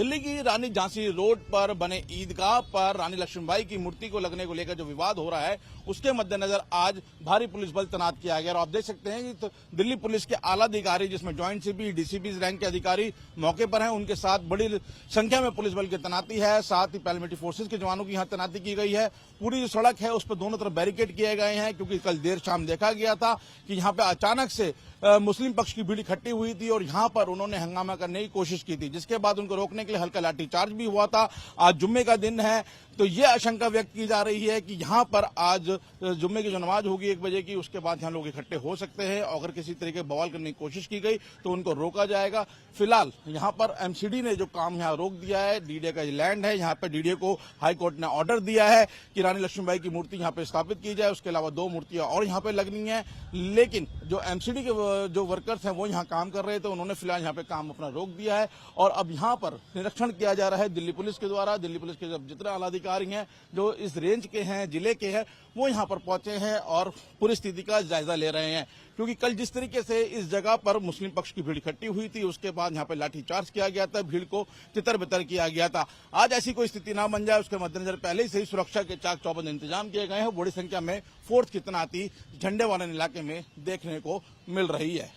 दिल्ली की रानी झांसी रोड पर बने ईदगाह पर रानी लक्ष्मीबाई की मूर्ति को लगने को लेकर जो विवाद हो रहा है उसके मद्देनजर आज भारी पुलिस बल तैनात किया गया। और आप देख सकते हैं कि तो दिल्ली पुलिस के आला अधिकारी जिसमें ज्वाइंट सीपी डीसीपी रैंक के अधिकारी मौके पर हैं, उनके साथ बड़ी संख्या में पुलिस बल की तैनाती है। साथ ही पैरामिलिट्री फोर्सेज के जवानों की यहाँ तैनाती की गई है। पूरी जो सड़क है उस पर दोनों तरफ बैरिकेड किए गए हैं क्योंकि कल देर शाम देखा गया था कि यहाँ पे अचानक से मुस्लिम पक्ष की भीड़ इकट्ठी हुई थी और यहाँ पर उन्होंने हंगामा करने की कोशिश की थी, जिसके बाद उनको रोकने के लिए हल्का लाठीचार्ज भी हुआ था। आज जुम्मे का दिन है तो ये आशंका व्यक्त की जा रही है कि यहाँ पर आज जुम्मे की जो नमाज होगी 1 बजे की, उसके बाद यहाँ लोग इकट्ठे हो सकते हैं। अगर किसी तरीके बवाल करने की कोशिश की गई तो उनको रोका जाएगा। फिलहाल यहाँ पर एमसीडी ने जो काम यहाँ रोक दिया है, डीडीए का लैंड है, यहाँ पर डीडीए को हाईकोर्ट ने ऑर्डर दिया है कि रानी लक्ष्मीबाई की मूर्ति यहाँ पे स्थापित की जाए। उसके अलावा 2 मूर्तियां और यहाँ पे लगनी है, लेकिन जो एमसीडी के जो वर्कर्स हैं वो यहाँ काम कर रहे थे, उन्होंने फिलहाल यहाँ पे काम अपना रोक दिया है। और अब यहाँ पर निरीक्षण किया जा रहा है दिल्ली पुलिस के द्वारा। दिल्ली पुलिस के जब जितने आला अधिकारी हैं जो इस रेंज के हैं, जिले के हैं, वो यहाँ पर पहुंचे हैं और पूरी स्थिति का जायजा ले रहे हैं। क्योंकि कल जिस तरीके से इस जगह पर मुस्लिम पक्ष की भीड़ इकट्ठी हुई थी, उसके बाद यहाँ पे लाठीचार्ज किया गया था, भीड़ को तितर बितर किया गया था। आज ऐसी कोई स्थिति ना बन जाए उसके मद्देनजर पहले से ही सुरक्षा के चाक चौबंद इंतजाम किए गए हैं। बड़ी संख्या में फोर्स की तैनाती झंडे वाले इलाके में देखने को मिल रही है।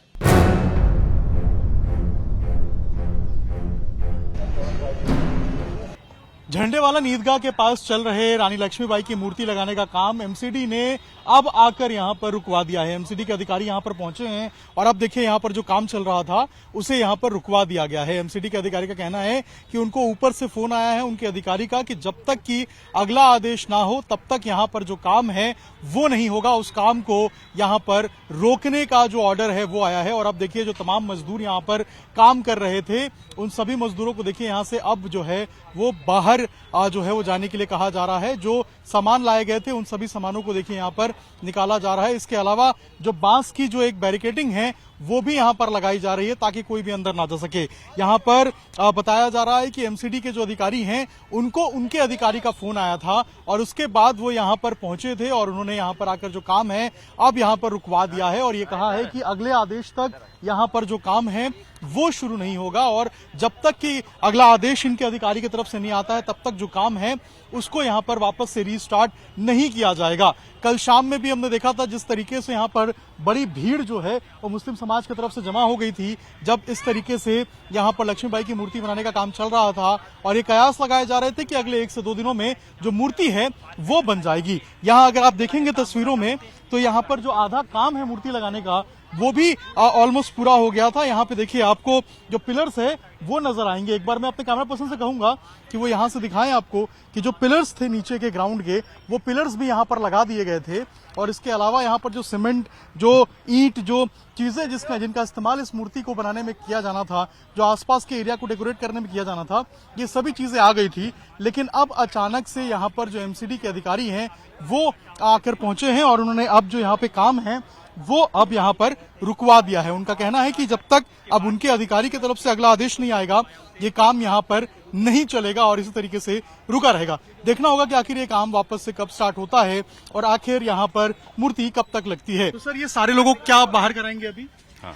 झंडेवालन ईदगाह के पास चल रहे रानी लक्ष्मीबाई की मूर्ति लगाने का काम एमसीडी ने अब आकर यहां पर रुकवा दिया है। एमसीडी के अधिकारी यहां पर पहुंचे हैं और अब देखिए यहां पर जो काम चल रहा था उसे यहां पर रुकवा दिया गया है। एमसीडी के अधिकारी का कहना है कि उनको ऊपर से फोन आया है उनके अधिकारी का कि जब तक कि अगला आदेश ना हो तब तक यहां पर जो काम है वो नहीं होगा। उस काम को यहां पर रोकने का जो ऑर्डर है वो आया है। और अब देखिए जो तमाम मजदूर यहां पर काम कर रहे थे उन सभी मजदूरों को देखिए यहां से अब जो है वो बाहर जो है वो जाने के लिए कहा जा रहा है। जो सामान लाए गए थे उन सभी सामानों को देखिए यहां पर निकाला जा रहा है। इसके अलावा जो बांस की जो एक बैरिकेडिंग है वो भी यहां पर लगाई जा रही है ताकि कोई भी अंदर ना जा सके। यहां पर बताया जा रहा है कि एमसीडी के जो अधिकारी हैं उनको उनके अधिकारी का फोन आया था और उसके बाद वो यहां पर पहुंचे थे और उन्होंने यहां पर आकर जो काम है अब यहां पर रुकवा दिया है और ये कहा है कि अगले आदेश तक यहां पर जो काम है वो शुरू नहीं होगा और जब तक कि अगला आदेश इनके अधिकारी की तरफ से नहीं आता है तब तक जो काम है उसको यहां पर वापस से रीस्टार्ट नहीं किया जाएगा। कल शाम में भी हमने देखा था जिस तरीके से यहां पर बड़ी भीड़ जो है वो मुस्लिम समाज की तरफ से जमा हो गई थी जब इस तरीके से यहां पर लक्ष्मीबाई की मूर्ति बनाने का काम चल रहा था और ये कयास लगाए जा रहे थे कि अगले 1 से 2 दिनों में जो मूर्ति है वो बन जाएगी। यहां अगर आप देखेंगे तस्वीरों में तो यहां पर जो आधा काम है मूर्ति लगाने का वो भी ऑलमोस्ट पूरा हो गया था। यहाँ पे देखिए आपको जो पिलर्स है वो नजर आएंगे। एक बार मैं अपने कैमरा पर्सन से कहूंगा कि वो यहाँ से दिखाएं आपको कि जो पिलर्स थे नीचे के ग्राउंड के वो पिलर्स भी यहाँ पर लगा दिए गए थे। और इसके अलावा यहाँ पर जो सीमेंट, जो ईंट, जो चीजें जिनका इस्तेमाल इस मूर्ति को बनाने में किया जाना था, जो आसपास के एरिया को डेकोरेट करने में किया जाना था, ये सभी चीजें आ गई थी। लेकिन अब अचानक से यहाँ पर जो एमसीडी के अधिकारी हैं वो आकर पहुंचे हैं और उन्होंने अब जो यहाँ पे काम है वो अब यहां पर रुकवा दिया है। उनका कहना है कि जब तक अब उनके अधिकारी की तरफ से अगला आदेश नहीं आएगा ये काम यहां पर नहीं चलेगा और इसी तरीके से रुका रहेगा। देखना होगा कि आखिर ये काम वापस से कब स्टार्ट होता है और आखिर यहां पर मूर्ति कब तक लगती है। तो सर ये सारे लोगों को क्या बाहर कराएंगे अभी? हाँ।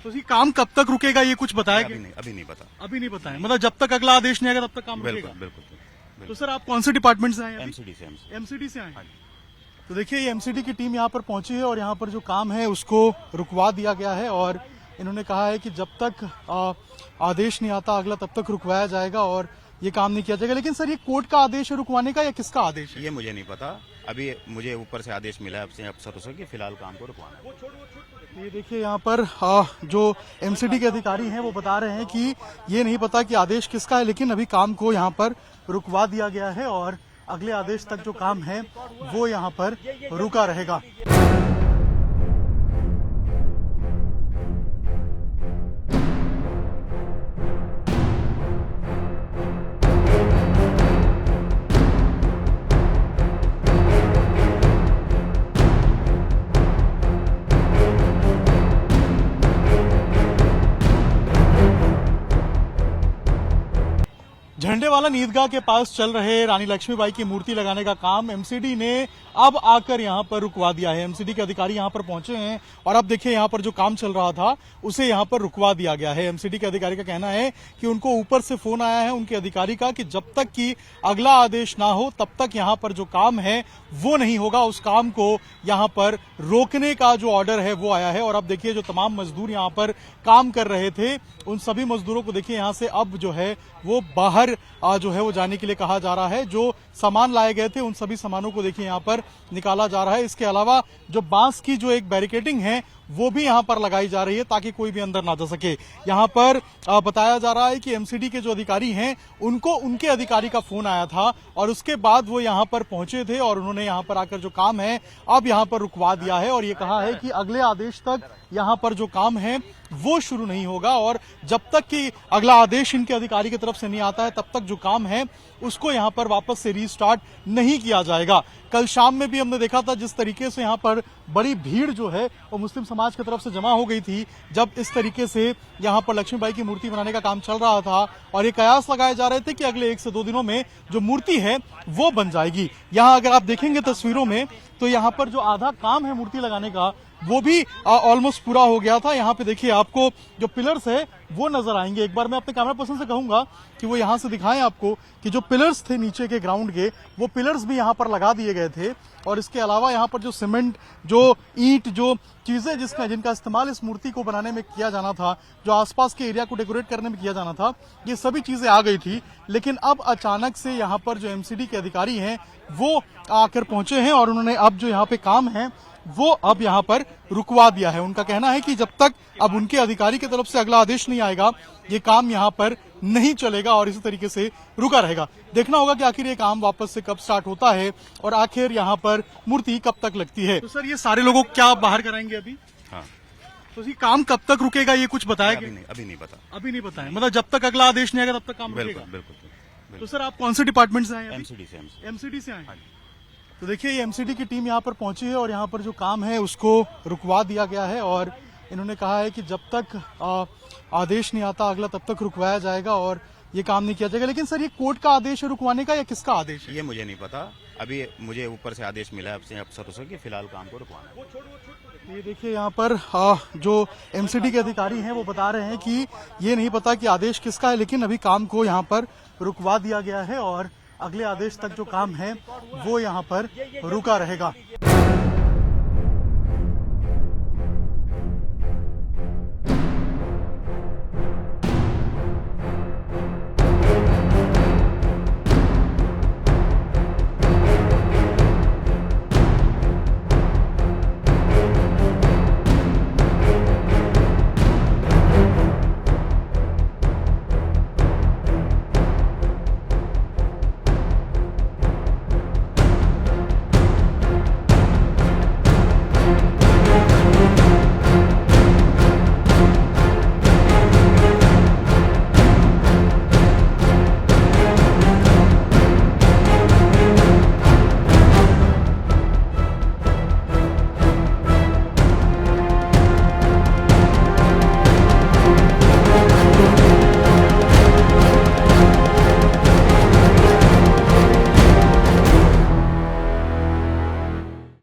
तो ये काम कब तक रुकेगा ये कुछ बताया? अभी नहीं पता। अभी नहीं पता है, मतलब जब तक अगला आदेश नहीं आएगा तब तक काम रुकेगा। बिल्कुल। तो सर आप कौन से डिपार्टमेंट से आए? एमसीडी से आए। तो देखिए ये एमसीडी की टीम यहाँ पर पहुंची है और यहाँ पर जो काम है उसको रुकवा दिया गया है और इन्होंने कहा है कि जब तक आदेश नहीं आता अगला तब तक रुकवाया जाएगा और ये काम नहीं किया जाएगा। लेकिन सर ये कोर्ट का आदेश है रुकवाने का या किसका आदेश है? ये मुझे नहीं पता। अभी मुझे ऊपर से आदेश मिला है अपने अफसरों से कि फिलहाल काम को रुकवाना है। ये देखिए यहाँ पर जो एमसीडी के अधिकारी हैं वो बता रहे हैं कि ये नहीं पता कि आदेश किसका है, लेकिन अभी काम को यहाँ पर रुकवा दिया गया है और अगले आदेश तक जो काम है वो यहाँ पर रुका रहेगा। झंडेवाला ईदगाह के पास चल रहे रानी लक्ष्मीबाई की मूर्ति लगाने का काम एमसीडी ने अब आकर यहां पर रुकवा दिया है। एमसीडी के अधिकारी यहां पर पहुंचे हैं और अब देखिए यहां पर जो काम चल रहा था उसे यहां पर रुकवा दिया गया है। एमसीडी के अधिकारी का कहना है कि उनको ऊपर से फोन आया है उनके अधिकारी का कि जब तक कि अगला आदेश ना हो तब तक यहां पर जो काम है वो नहीं होगा। उस काम को यहां पर रोकने का जो ऑर्डर है वो आया है। और अब देखिए जो तमाम मजदूर यहां पर काम कर रहे थे उन सभी मजदूरों को देखिए यहां से अब जो है वो बाहर जो है वो जाने के लिए कहा जा रहा है। जो सामान लाए गए थे उन सभी सामानों को देखिए यहां पर निकाला जा रहा है। इसके अलावा जो बांस की जो एक बैरिकेडिंग है वो भी यहां पर लगाई जा रही है ताकि कोई भी अंदर ना जा सके। यहां पर बताया जा रहा है कि एमसीडी के जो अधिकारी हैं उनको उनके अधिकारी का फोन आया था और उसके बाद वो यहां पर पहुंचे थे और उन्होंने यहां पर आकर जो काम है अब यहां पर रुकवा दिया है और ये कहा है कि अगले आदेश तक यहां पर जो काम है वो शुरू नहीं होगा और जब तक कि अगला आदेश इनके अधिकारी की तरफ से नहीं आता है तब तक जो काम है उसको यहां पर वापस से रीस्टार्ट नहीं किया जाएगा। कल शाम में भी हमने देखा था जिस तरीके से यहां पर बड़ी भीड़ जो है वो मुस्लिम समाज की तरफ से जमा हो गई थी जब इस तरीके से यहां पर लक्ष्मीबाई की मूर्ति बनाने का काम चल रहा था और ये कयास लगाए जा रहे थे कि अगले 1 से 2 दिनों में जो मूर्ति है वो बन जाएगी। यहां अगर आप देखेंगे तस्वीरों में तो यहां पर जो आधा काम है मूर्ति लगाने का वो भी ऑलमोस्ट पूरा हो गया था। यहाँ पे देखिए आपको जो पिलर्स है वो नजर आएंगे। एक बार मैं अपने कैमरा पर्सन से कहूंगा कि वो यहाँ से दिखाएं आपको कि जो पिलर्स थे नीचे के ग्राउंड के वो पिलर्स भी यहाँ पर लगा दिए गए थे और इसके अलावा यहाँ पर जो सीमेंट जो ईंट जो चीजें जिनका इस्तेमाल इस मूर्ति को बनाने में किया जाना था, जो आसपास के एरिया को डेकोरेट करने में किया जाना था, ये सभी चीजें आ गई थी। लेकिन अब अचानक से यहाँ पर जो एमसीडी के अधिकारी हैं वो आकर पहुंचे हैं और उन्होंने अब जो यहाँ पे काम है वो अब यहां पर रुकवा दिया है। उनका कहना है कि जब तक अब उनके अधिकारी की तरफ से अगला आदेश नहीं आएगा ये काम यहां पर नहीं चलेगा और इसी तरीके से रुका रहेगा। देखना होगा कि आखिर ये काम वापस से कब स्टार्ट होता है और आखिर यहां पर मूर्ति कब तक लगती है। तो सर ये सारे लोगों को क्या बाहर कराएंगे अभी? हाँ। तो ये काम कब तक रुकेगा ये कुछ बताया? अभी नहीं पता। अभी नहीं पता है, मतलब जब तक अगला आदेश नहीं आएगा तब तक काम रुकेगा। बिल्कुल। तो सर आप कौन से डिपार्टमेंट से आए? एमसीडी से आए। तो देखिए ये एमसीडी की टीम यहाँ पर पहुंची है और यहाँ पर जो काम है उसको रुकवा दिया गया है और इन्होंने कहा है कि जब तक आदेश नहीं आता अगला तब तक रुकवाया जाएगा और ये काम नहीं किया जाएगा। लेकिन सर ये कोर्ट का आदेश है रुकवाने का या किसका आदेश है? ये मुझे नहीं पता। अभी मुझे ऊपर से आदेश मिला है अपने अफसरों से कि फिलहाल काम को रुकवाना। ये देखिए यहाँ पर जो एमसीडी के अधिकारी हैं वो बता रहे हैं कि ये नहीं पता कि आदेश किसका है, लेकिन अभी काम को यहाँ पर रुकवा दिया गया है और अगले आदेश तक जो काम है वो यहाँ पर रुका रहेगा।